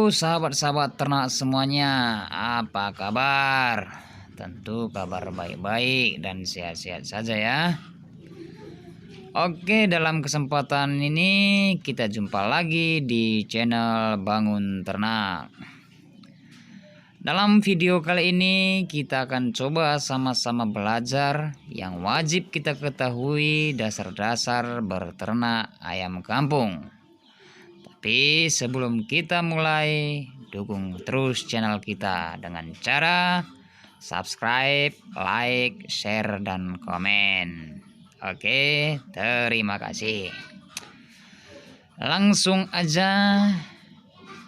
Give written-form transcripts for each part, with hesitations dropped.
sahabat-sahabat ternak semuanya, apa kabar? Tentu kabar baik-baik dan sehat-sehat saja ya. Oke, dalam kesempatan ini kita jumpa lagi di channel Bangun Ternak. Dalam video kali ini kita akan coba sama-sama belajar yang wajib kita ketahui dasar-dasar berternak ayam kampung. Tapi sebelum kita mulai, dukung terus channel kita dengan cara subscribe, like, share, dan komen. Oke, terima kasih. Langsung aja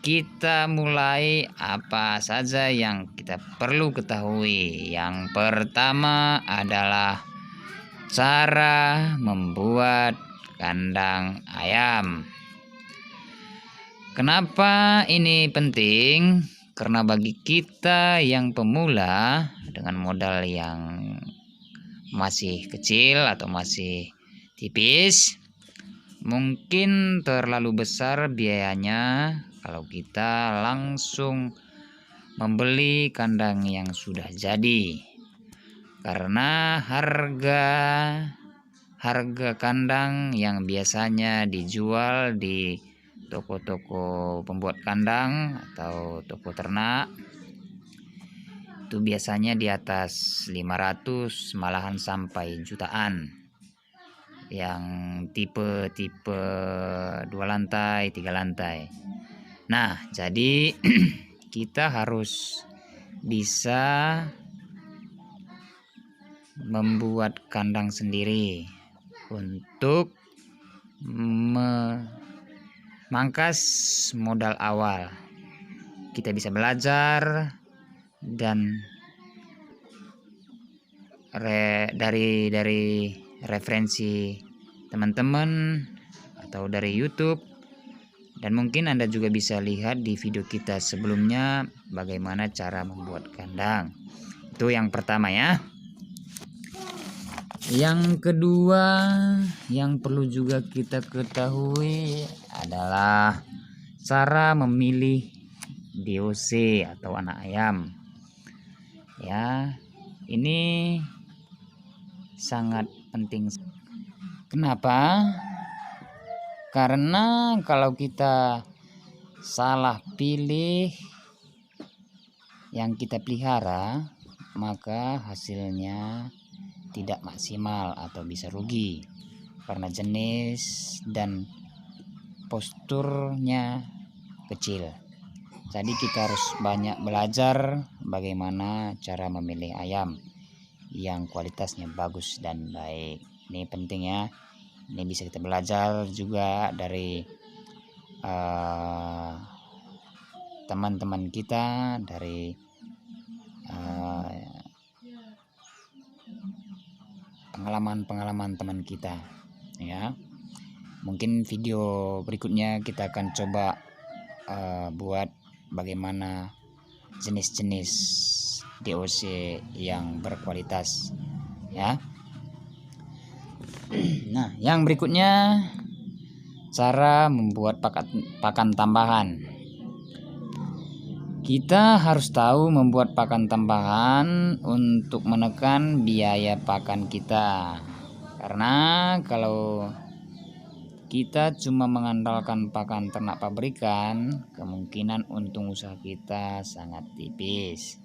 kita mulai, apa saja yang kita perlu ketahui. Yang pertama adalah cara membuat kandang ayam. Kenapa ini penting? Karena bagi kita yang pemula dengan modal yang masih kecil atau masih tipis, mungkin terlalu besar biayanya kalau kita langsung membeli kandang yang sudah jadi. Karena harga kandang yang biasanya dijual di toko-toko pembuat kandang atau toko ternak itu biasanya di atas 500, malahan sampai jutaan, yang tipe 2 lantai, 3 lantai. Nah, jadi kita harus bisa membuat kandang sendiri untuk memangkas modal awal. Kita bisa belajar dan dari referensi teman-teman atau dari YouTube, dan mungkin Anda juga bisa lihat di video kita sebelumnya bagaimana cara membuat kandang. Itu yang pertama ya. Yang kedua yang perlu juga kita ketahui adalah cara memilih DOC atau anak ayam. Ya, ini sangat penting. Kenapa? Karena kalau kita salah pilih yang kita pelihara, maka hasilnya tidak maksimal atau bisa rugi karena jenis dan posturnya kecil. Jadi kita harus banyak belajar bagaimana cara memilih ayam yang kualitasnya bagus dan baik. Ini penting ya. Ini bisa kita belajar juga dari teman-teman kita, dari pengalaman teman kita ya. Mungkin video berikutnya kita akan coba buat bagaimana jenis-jenis DOC yang berkualitas ya. Nah, yang berikutnya cara membuat pakan tambahan. Kita harus tahu membuat pakan tambahan untuk menekan biaya pakan kita. Karena kalau kita cuma mengandalkan pakan ternak pabrikan, kemungkinan untung usaha kita sangat tipis.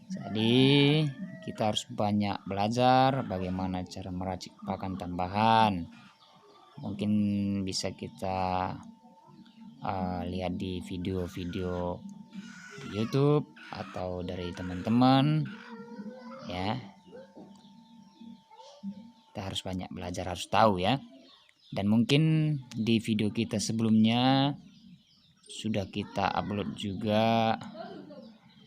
Jadi kita harus banyak belajar bagaimana cara meracik pakan tambahan. Mungkin bisa kita lihat di video-video di YouTube atau dari teman-teman ya. Kita harus banyak belajar, harus tahu ya. Dan mungkin di video kita sebelumnya sudah kita upload juga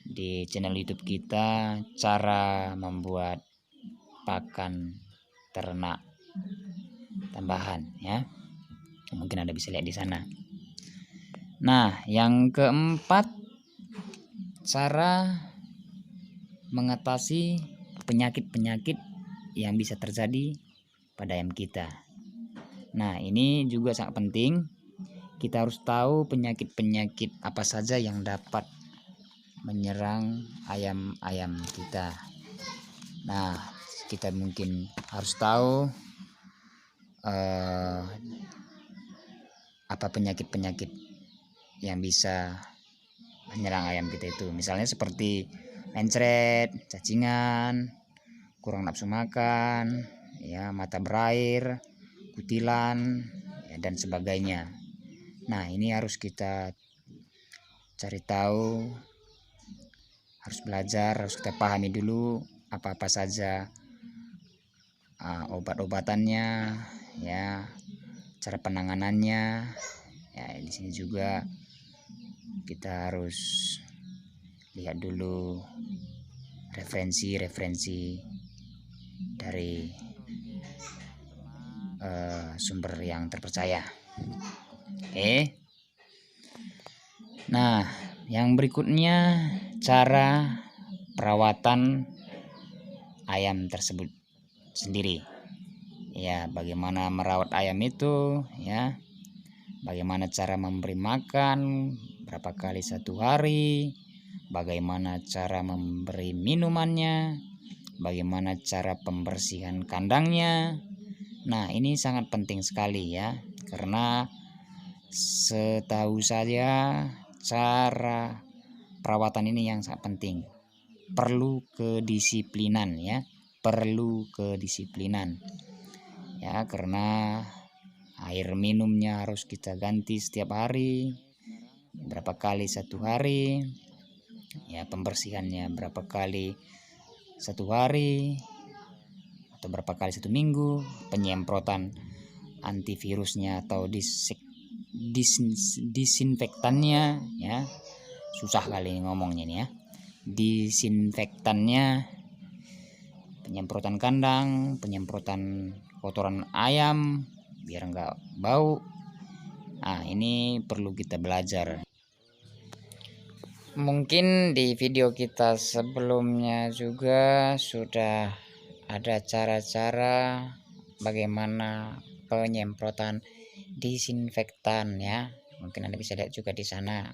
di channel YouTube kita cara membuat pakan ternak tambahan ya. Mungkin Anda bisa lihat di sana. Nah, yang keempat, cara mengatasi penyakit-penyakit yang bisa terjadi pada ayam kita. Nah, ini juga sangat penting. kita harus tahu penyakit-penyakit apa saja yang dapat menyerang ayam-ayam kita. Nah, kita mungkin harus tahu apa penyakit-penyakit yang bisa menyerang ayam kita itu. Misalnya seperti mencret, cacingan, kurang nafsu makan, ya, mata berair, kutilan, ya, dan sebagainya. Nah, ini harus kita cari tahu, harus belajar, harus kita pahami dulu apa-apa saja obat-obatannya, ya, cara penanganannya. Ya, di sini juga kita harus lihat dulu referensi dari sumber yang terpercaya. Oke. Nah, yang berikutnya cara perawatan ayam tersebut sendiri. Ya, bagaimana merawat ayam itu, ya. Bagaimana cara memberi makan, berapa kali satu hari, bagaimana cara memberi minumannya, bagaimana cara pembersihan kandangnya. Nah, ini sangat penting sekali ya, karena setahu saya cara perawatan ini yang sangat penting. Perlu kedisiplinan ya, perlu kedisiplinan. Ya, karena air minumnya harus kita ganti setiap hari, berapa kali satu hari. Ya, pembersihannya berapa kali satu hari atau berapa kali satu minggu, penyemprotan antivirusnya atau disinfektannya, ya, susah kali ngomongnya nih ya, disinfektannya, penyemprotan kandang, penyemprotan kotoran ayam biar enggak bau. Nah, ini perlu kita belajar. Mungkin di video kita sebelumnya juga sudah ada cara-cara bagaimana penyemprotan disinfektan ya. Mungkin Anda bisa lihat juga di sana.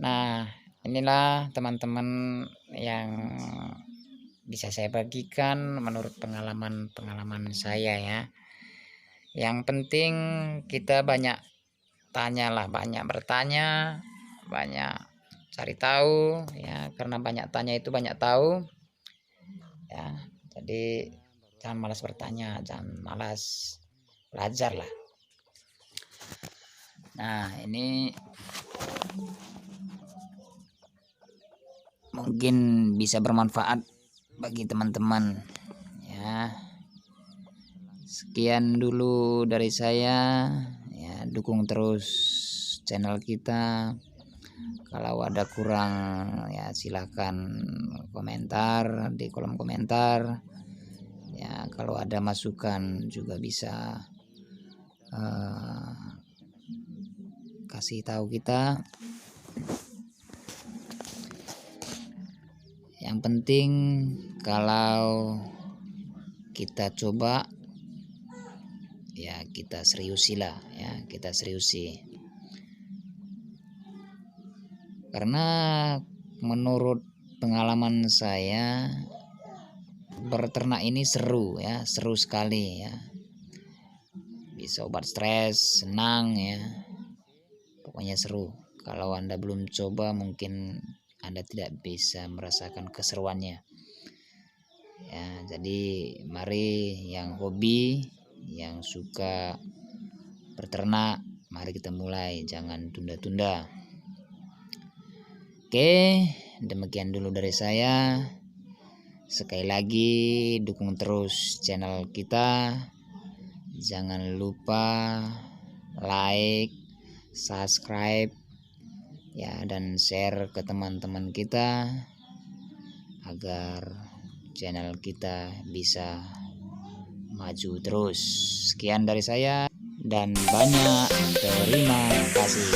Nah, inilah teman-teman yang bisa saya bagikan menurut pengalaman saya ya. Yang penting kita banyak tanyalah, banyak bertanya, banyak cari tahu ya, karena banyak tanya itu banyak tahu ya. Jadi jangan malas bertanya, jangan malas belajar lah. Nah, ini mungkin bisa bermanfaat bagi teman-teman ya. Sekian dulu dari saya ya, dukung terus channel kita. Kalau ada kurang ya silahkan komentar di kolom komentar ya. Kalau ada masukan juga bisa kasih tahu kita. Yang penting kalau kita coba ya, kita seriusilah ya, kita seriusi. Karena menurut pengalaman saya berternak ini seru ya, seru sekali ya. Bisa obat stres, senang ya. Pokoknya seru. Kalau Anda belum coba mungkin Anda tidak bisa merasakan keseruannya. Ya, jadi mari yang hobi, yang suka berternak, mari kita mulai, jangan tunda-tunda. Oke, demikian dulu dari saya. Sekali lagi dukung terus channel kita. Jangan lupa like, subscribe ya, dan share ke teman-teman kita agar channel kita bisa maju terus. Sekian dari saya dan banyak terima kasih.